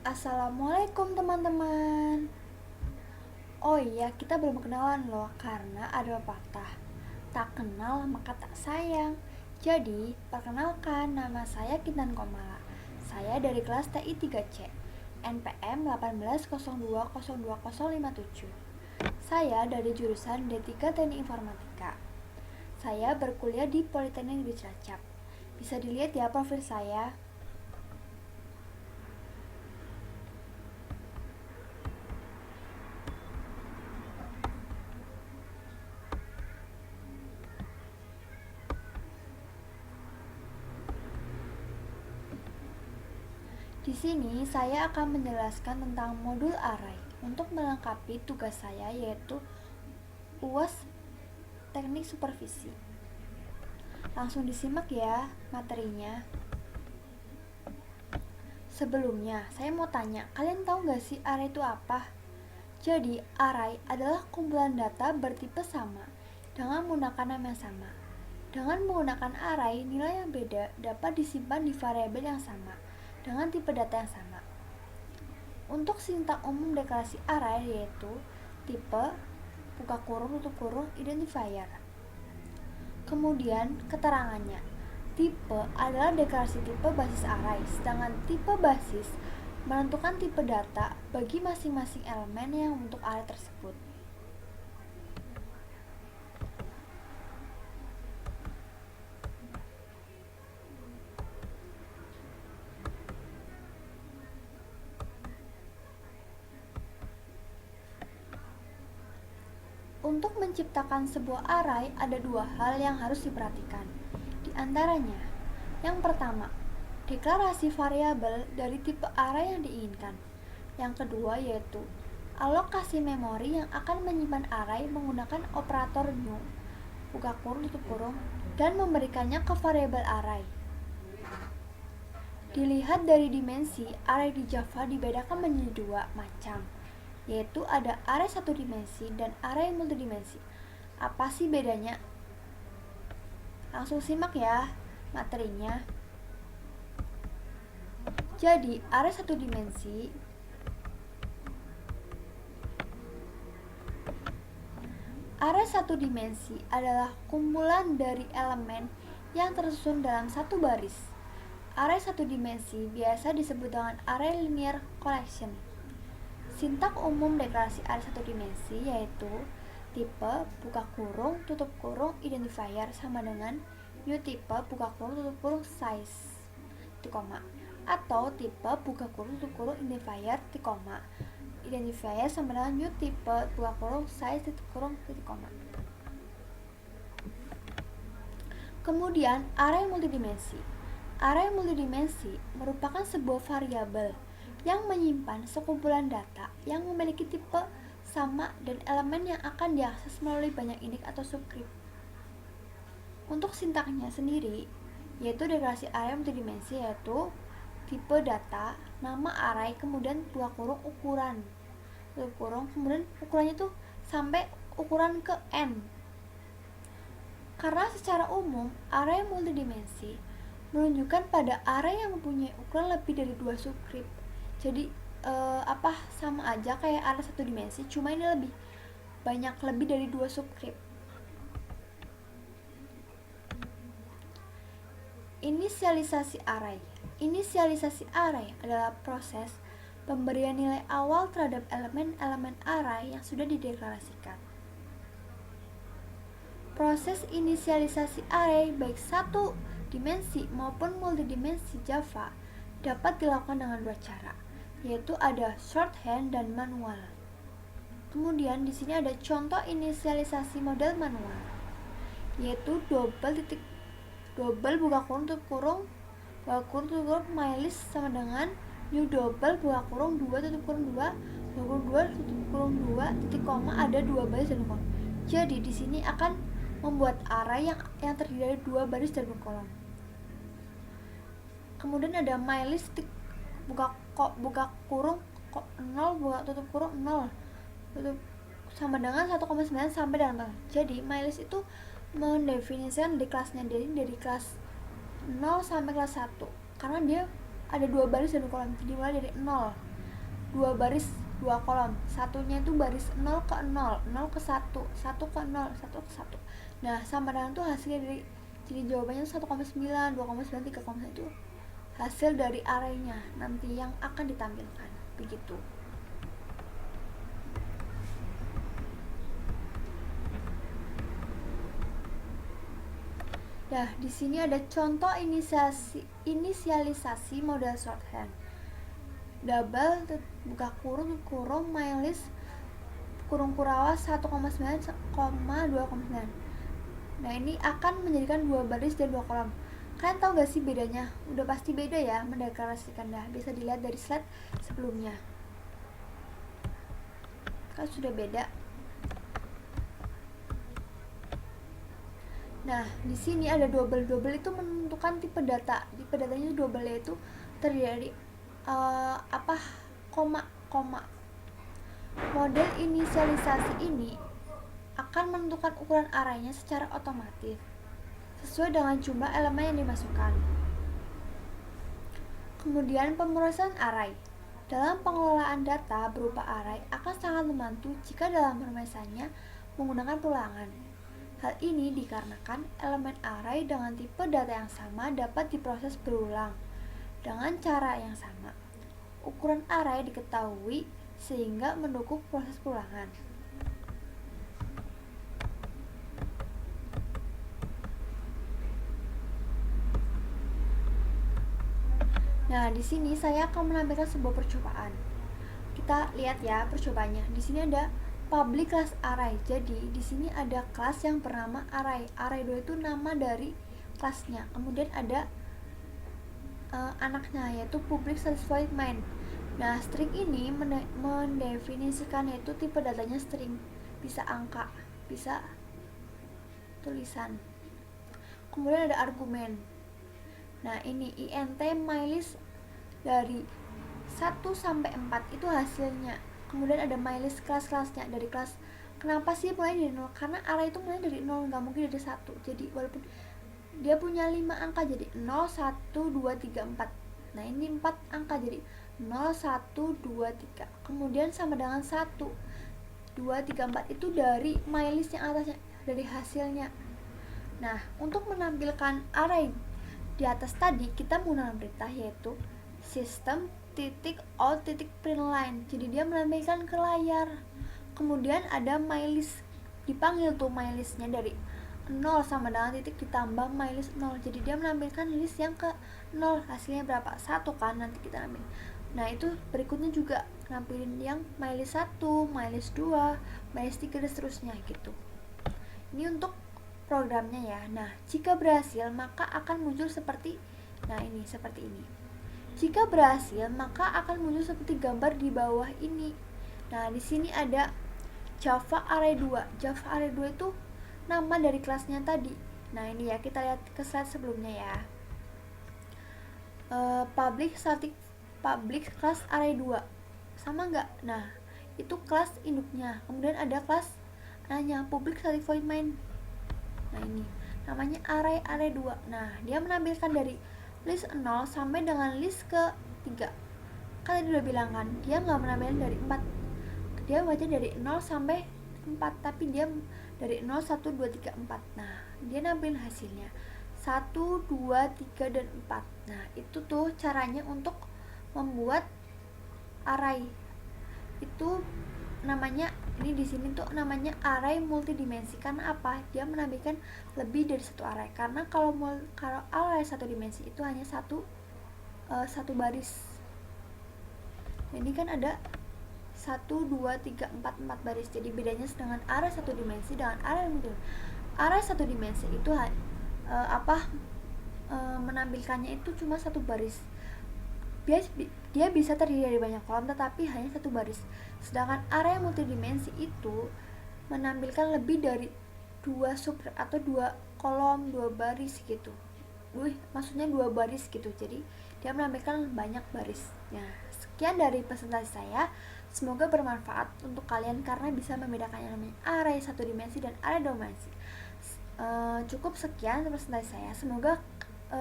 Assalamualaikum teman-teman. Oh iya, kita belum kenalan loh karena ada pepatah tak kenal maka tak sayang. Jadi, perkenalkan nama saya Kintan Komala. Saya dari kelas TI 3C, NPM 1802020057. Saya dari jurusan D3 Teknik Informatika. Saya berkuliah di Politeknik di Cilacap. Bisa dilihat ya profil saya. Di sini saya akan menjelaskan tentang modul array untuk melengkapi tugas saya, yaitu UAS Teknik Supervisi. Langsung disimak ya materinya. Sebelumnya, saya mau tanya, kalian tahu gak sih array itu apa? Jadi, array adalah kumpulan data bertipe sama dengan menggunakan nama yang sama. Dengan menggunakan array, nilai yang beda dapat disimpan di variabel yang sama dengan tipe data yang sama. Untuk sintaks umum deklarasi array yaitu tipe, buka kurung, tutup kurung, identifier. Kemudian keterangannya, tipe adalah deklarasi tipe basis array, sedangkan tipe basis menentukan tipe data bagi masing-masing elemen yang untuk array tersebut. Untuk menciptakan sebuah array ada dua hal yang harus diperhatikan. Di antaranya, yang pertama, deklarasi variabel dari tipe array yang diinginkan. Yang kedua yaitu alokasi memori yang akan menyimpan array menggunakan operator new, buka kurung, tutup kurung, dan memberikannya ke variabel array. Dilihat dari dimensi, array di Java dibedakan menjadi dua macam, yaitu ada array satu dimensi dan array multidimensi. Apa sih bedanya? Langsung simak ya materinya. Jadi, array satu dimensi adalah kumpulan dari elemen yang tersusun dalam satu baris. Array satu dimensi biasa disebut dengan array linear collection. Sintaks umum deklarasi array satu dimensi yaitu tipe, buka kurung, tutup kurung, identifier sama dengan new tipe, buka kurung, tutup kurung, size, koma, atau tipe, buka kurung, tutup kurung, identifier, koma, identifier sama dengan new tipe, buka kurung, size, tutup kurung, koma. Kemudian array multidimensi. Array multidimensi merupakan sebuah variabel yang menyimpan sekumpulan data yang memiliki tipe sama dan elemen yang akan diakses melalui banyak init atau subscript. Untuk sintaksnya sendiri, yaitu deklarasi array multidimensi yaitu tipe data, nama array, kemudian buka kurung, ukuran, tutup kurung, kemudian ukurannya tuh sampai ukuran ke n. Karena secara umum array multidimensi menunjukkan pada array yang mempunyai ukuran lebih dari 2 subscript. Jadi sama aja kayak array satu dimensi, cuma ini lebih banyak, lebih dari 2 subscript. Inisialisasi array. Inisialisasi array adalah proses pemberian nilai awal terhadap elemen-elemen array yang sudah dideklarasikan. Proses inisialisasi array baik satu dimensi maupun multidimensi Java dapat dilakukan dengan dua cara, yaitu ada shorthand dan manual. Kemudian di sini ada contoh inisialisasi model manual, yaitu double buka kurung tutup kurung mylist sama dengan new double buka kurung 2 tutup kurung 2 buka kurung 2 tutup kurung 2 titik koma, ada dua baris dan kolom. Jadi di sini akan membuat array yang terdiri dari dua baris dan kolom. Kemudian ada mylist buka kurung 0 buka tutup kurung 0 tutup sama dengan 1,9 sampai dengan 4. Jadi mylist itu mendefinisikan di kelasnya dari kelas 0 sampai kelas 1 karena dia ada dua baris dan kolom, dimulai dari 0. dua baris dua kolom, satunya itu baris 0 ke 0, 0 ke 1, 1 ke 0, 1 ke 1. Nah sama dengan tuh hasilnya dari, jadi jawabannya 1,9, 2,9, 3,9 itu hasil dari arraynya nanti yang akan ditampilkan begitu. Nah, di sini ada contoh inisialisasi model shorthand. Double buka kurung kurung mylist kurung kurawa 1,9,2,9. Nah, ini akan menjadikan dua baris dan dua kolom. Kalian tahu gak sih bedanya? Udah pasti beda ya mendeklarasikan. Dah bisa dilihat dari slide sebelumnya. Kan sudah beda. Nah, di sini ada double. Double itu menentukan tipe data. Tipe datanya double, yaitu terdiri dari koma. Model inisialisasi ini akan menentukan ukuran arraynya secara otomatis sesuai dengan jumlah elemen yang dimasukkan. Kemudian pemrosesan array. Dalam pengelolaan data berupa array akan sangat membantu jika dalam pemrosesannya menggunakan ulangan. Hal ini dikarenakan elemen array dengan tipe data yang sama dapat diproses berulang dengan cara yang sama. Ukuran array diketahui sehingga mendukung proses perulangan. Nah, di sini saya akan menampilkan sebuah percobaan. Kita lihat ya percobaannya. Di sini ada public class array. Jadi di sini ada kelas yang bernama array. Array 2 itu nama dari kelasnya. Kemudian ada anaknya yaitu public satisfied main. Nah, string ini mendefinisikan yaitu tipe datanya string, bisa angka, bisa tulisan. Kemudian ada argumen. Nah, ini int mylist dari 1 sampai 4 itu hasilnya. Kemudian ada mylist kelas-kelasnya dari kelas. Kenapa sih mulai dari 0? Karena array itu mulai dari 0, nggak mungkin dari 1. Jadi walaupun dia punya 5 angka jadi 0, 1, 2, 3, 4. Nah, ini 4 angka jadi 0, 1, 2, 3. Kemudian sama dengan 1, 2, 3, 4 itu dari mylist yang atasnya, dari hasilnya. Nah, untuk menampilkan array di atas tadi kita menggunakan perintah yaitu system.out.println. Jadi dia menampilkan ke layar. Kemudian ada mylist, dipanggil tuh mylistnya dari 0 sama dengan titik ditambah mylist 0. Jadi dia menampilkan list yang ke 0. Hasilnya berapa? 1 kan nanti kita ambil. Nah, itu berikutnya juga nampilin yang mylist 1, mylist 2, mylist 3 dan seterusnya gitu. Ini untuk programnya ya. Nah, jika berhasil maka akan muncul seperti seperti ini. Jika berhasil maka akan muncul seperti gambar di bawah ini. Nah, di sini ada Java Array 2. Java Array 2 itu nama dari kelasnya tadi. Nah, ini ya, kita lihat ke slide sebelumnya ya. Public class array 2. Sama enggak? Nah, itu kelas induknya. Kemudian ada kelas anaknya, public satisfied main. Nah, ini namanya array 2. Nah, dia menampilkan dari list 0 sampai dengan list ke 3. Kan tadi udah bilang kan, dia nggak menampilkan dari 4. Dia baca dari 0 sampai 4, tapi dia dari 0, 1, 2, 3, 4. Nah, dia nampilin hasilnya 1, 2, 3, dan 4. Nah, itu tuh caranya untuk membuat array. Itu namanya, ini di sini tuh namanya array multidimensi. Karena apa? Dia menampilkan lebih dari satu array. Karena kalau array satu dimensi itu hanya satu baris. Ini kan ada 1, 2, 3, 4 baris. Jadi bedanya dengan array satu dimensi dengan array multidimensi. Array satu dimensi itu menampilkannya itu cuma satu baris. Dia bisa terdiri dari banyak kolom tetapi hanya satu baris. Sedangkan array multidimensi itu menampilkan lebih dari 2 sub atau 2 kolom, 2 baris gitu. Maksudnya 2 baris gitu. Jadi dia menampilkan banyak baris. Nah, sekian dari presentasi saya. Semoga bermanfaat untuk kalian karena bisa membedakan yang namanya array satu dimensi dan array dua dimensi. Cukup sekian presentasi saya. Semoga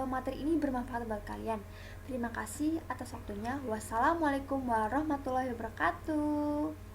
materi ini bermanfaat buat kalian. Terima kasih atas waktunya. Wassalamualaikum warahmatullahi wabarakatuh.